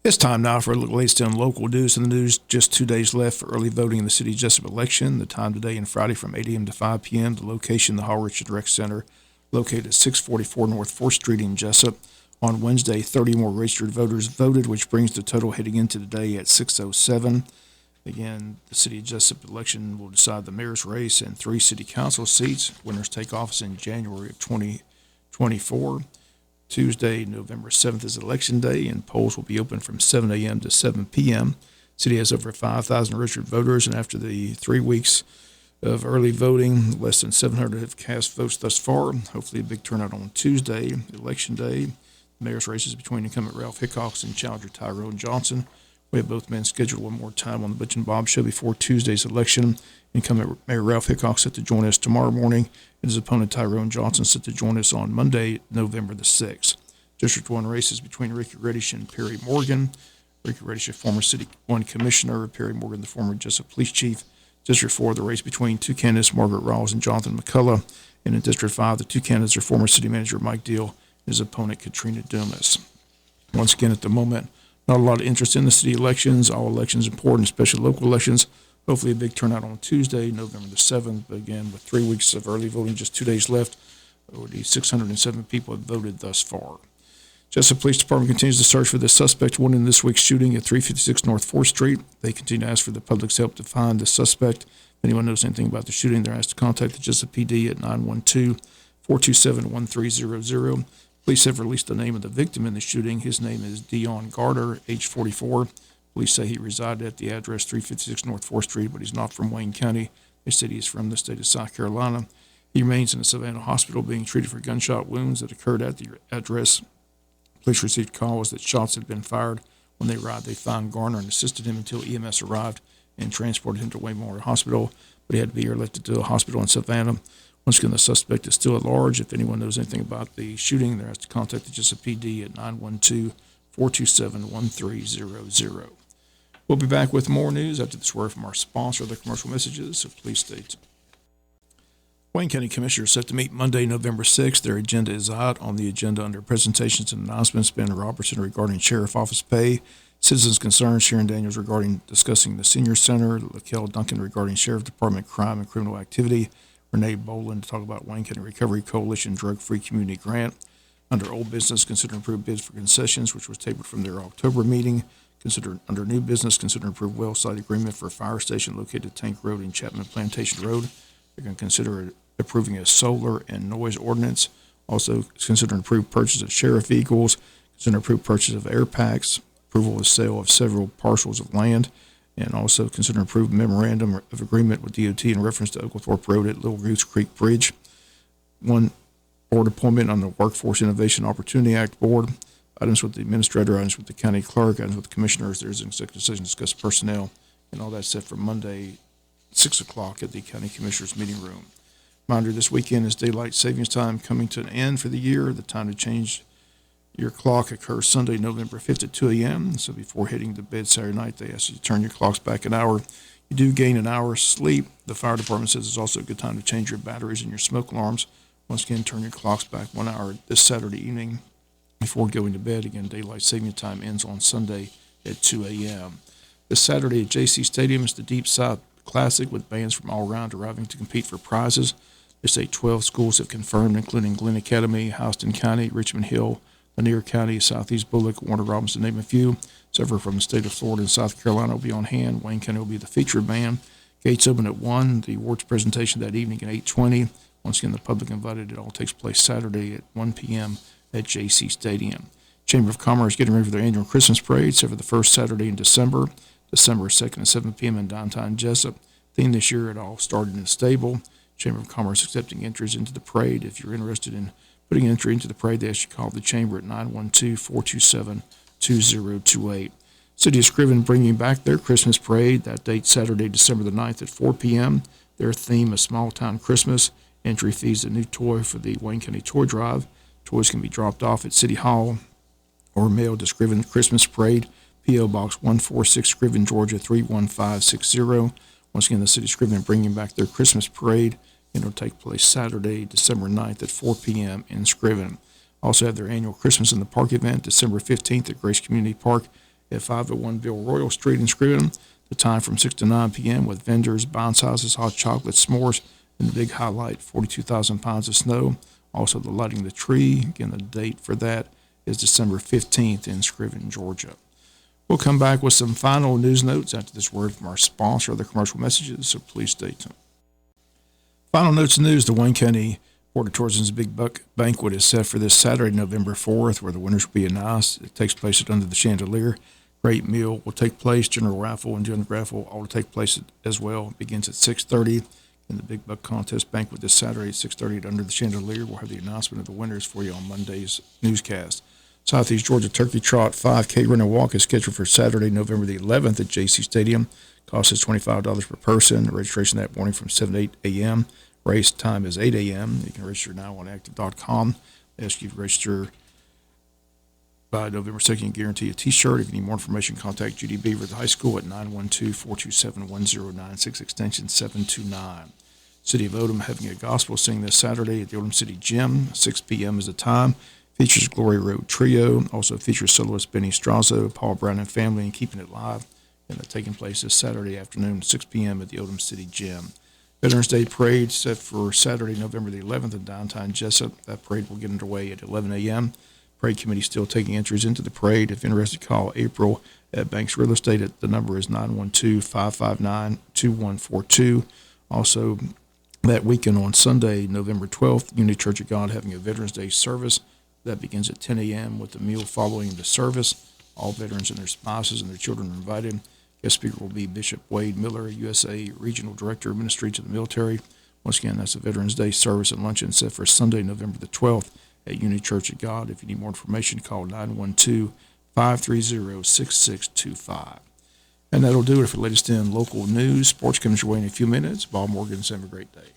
It's time now for a look at the latest on local news. In the news, just 2 days left for early voting in the city Jesup election. The time today and Friday from 8 a.m. to 5 p.m. The location, the Hall Richard Rec Center, located at 644 North 4th Street in Jesup. On Wednesday, 30 more registered voters voted, which brings the total heading into today at 607. Again, the city of Jesup election will decide the mayor's race and 3 city council seats. Winners take office in January of 2024. Tuesday, November 7th is Election Day, and polls will be open from 7 a.m. to 7 p.m. City has over 5,000 registered voters, and after the 3 weeks of early voting, less than 700 have cast votes thus far. Hopefully a big turnout on Tuesday, Election Day. The mayor's races between incumbent Ralph Hickox and challenger Tyrone Johnson. We have both men scheduled one more time on the Butch and Bob Show before Tuesday's election. Incumbent Mayor Ralph Hickox set to join us tomorrow morning, and his opponent Tyrone Johnson set to join us on Monday, November the 6th. District 1 races between Ricky Reddish and Perry Morgan. Ricky Reddish, a former City 1 Commissioner, Perry Morgan, the former Jesup Police Chief. District 4, the race between 2 candidates, Margaret Rawls and Jonathan McCullough. And in District 5, the 2 candidates are former City Manager Mike Deal and his opponent Katrina Dumas. Once again, at the moment, not a lot of interest in the city elections. All elections important, especially local elections. Hopefully a big turnout on Tuesday, November the 7th. But again, with 3 weeks of early voting, just 2 days left, already 607 people have voted thus far. Jesup Police Department continues to search for the suspect wanted in this week's shooting at 356 North 4th Street. They continue to ask for the public's help to find the suspect. If anyone knows anything about the shooting, they're asked to contact the Jesup PD at 912-427-1300. Police have released the name of the victim in the shooting. His name is Dion Garter, age 44. Police say he resided at the address 356 North 4th Street, but he's not from Wayne County. They said he's from the state of South Carolina. He remains in the Savannah Hospital being treated for gunshot wounds that occurred at the address. Police received calls that shots had been fired. When they arrived, they found Garner and assisted him until EMS arrived and transported him to Wayne Memorial Hospital, but he had to be airlifted to a hospital in Savannah. Once again, the suspect is still at large. If anyone knows anything about the shooting, they're asked to contact the Jesup PD at 912-427-1300. We'll be back with more news after this word from our sponsor, the commercial messages, so please stay tuned. Wayne County Commissioners set to meet Monday, November 6th. Their agenda is out. On the agenda under presentations and announcements, Ben Robertson regarding sheriff office pay, citizens' concerns, Sharon Daniels regarding discussing the senior center, LaKel Duncan regarding sheriff department crime and criminal activity, Renee Boland to talk about Wayne County Recovery Coalition Drug-Free Community Grant. Under old business, consider approved bids for concessions, which was tabled from their October meeting. Under new business, consider approved well site agreement for a fire station located at Tank Road and Chapman Plantation Road. They're going to consider approving a solar and noise ordinance. Also consider approved purchase of sheriff vehicles. Consider approved purchase of air packs. Approval of sale of several parcels of land. And also consider approved memorandum of agreement with DOT in reference to Oglethorpe Road at Little Goose Creek Bridge. One board appointment on the Workforce Innovation Opportunity Act board. Items with the administrator, items with the county clerk, items with the commissioners. There's an executive session to discuss personnel, and all that's set for Monday, 6 o'clock at the county commissioners meeting room. Reminder, this weekend is daylight savings time coming to an end for the year. The time to change your clock occurs Sunday, November 5th at 2 a.m. So before heading to bed Saturday night, they ask you to turn your clocks back an hour. You do gain an hour's sleep. The fire department says it's also a good time to change your batteries and your smoke alarms. Once again, turn your clocks back 1 hour this Saturday evening before going to bed. Again, daylight saving time ends on Sunday at 2 a.m. This Saturday at JC Stadium is the Deep South Classic with bands from all around arriving to compete for prizes. They say 12 schools have confirmed, including Glenn Academy, Houston County, Richmond Hill, Lanier County, Southeast Bullock, Warner Robinson, to name a few. Several from the state of Florida and South Carolina will be on hand. Wayne County will be the featured band. Gates open at 1. The awards presentation that evening at 8:20. Once again, the public invited. It all takes place Saturday at 1 p.m. at JC Stadium. Chamber of Commerce getting ready for their annual Christmas parade, set for the first Saturday in December 2nd at 7 p.m. in downtown Jesup. Theme this year, it all started in a stable. Chamber of Commerce accepting entries into the parade. If you're interested in putting an entry into the parade, they ask you to call the chamber at 912-427-2028. City of Scriven bringing back their Christmas parade. That date, Saturday, December the 9th at 4 p.m. Their theme is Small Town Christmas. Entry fees a new toy for the Wayne County Toy Drive. Toys can be dropped off at City Hall or mailed to Scriven Christmas Parade, P.O. Box 146, Scriven, Georgia 31560. Once again, the City of Scriven bringing back their Christmas Parade. It'll take place Saturday, December 9th at 4 p.m. in Scriven. Also have their annual Christmas in the Park event, December 15th at Grace Community Park at 501 Bill Royal Street in Scriven. The time from 6 to 9 p.m. with vendors, bounce houses, hot chocolate, s'mores, and the big highlight, 42,000 pounds of snow. Also, the lighting of the tree. Again, the date for that is December 15th in Scriven, Georgia. We'll come back with some final news notes after this word from our sponsor of the commercial messages, so please stay tuned. Final notes and news. The Wayne County Board of Tourism's Big Buck Banquet is set for this Saturday, November 4th, where the winners will be announced. It takes place at Under the Chandelier. Great meal will take place. General raffle and general raffle all will take place as well. It begins at 6:30. In the Big Buck Contest Banquet this Saturday at 6:30 at Under the Chandelier. We'll have the announcement of the winners for you on Monday's newscast. Southeast Georgia Turkey Trot 5K Run and Walk is scheduled for Saturday, November the 11th at JC Stadium. Cost is $25 per person. Registration that morning from 7 to 8 a.m. Race time is 8 a.m. You can register now on active.com. They ask you to register by November 2nd and guarantee a T-shirt. If you need more information, contact Judy Beaver at the high school at 912-427-1096, extension 729. City of Odom having a gospel sing this Saturday at the Odom City Gym. 6 p.m. is the time. Features Glory Road Trio. Also features soloist Benny Strazo, Paul Brown and Family, and Keeping It Live. And they're taking place this Saturday afternoon, 6 p.m. at the Odom City Gym. Veterans Day Parade set for Saturday, November the 11th in downtown Jesup. That parade will get underway at 11 a.m. Parade committee still taking entries into the parade. If interested, call April at Banks Real Estate. The number is 912-559-2142. Also, that weekend on Sunday, November 12th, Unity Church of God having a Veterans Day service. That begins at 10 a.m. with the meal following the service. All veterans and their spouses and their children are invited. Guest speaker will be Bishop Wade Miller, USA Regional Director of Ministry to the Military. Once again, that's a Veterans Day service and luncheon set for Sunday, November the 12th at Unity Church of God. If you need more information, call 912-530-6625. And that'll do it for the latest in local news. Sports comes your way in a few minutes. Bob Morgan, have a great day.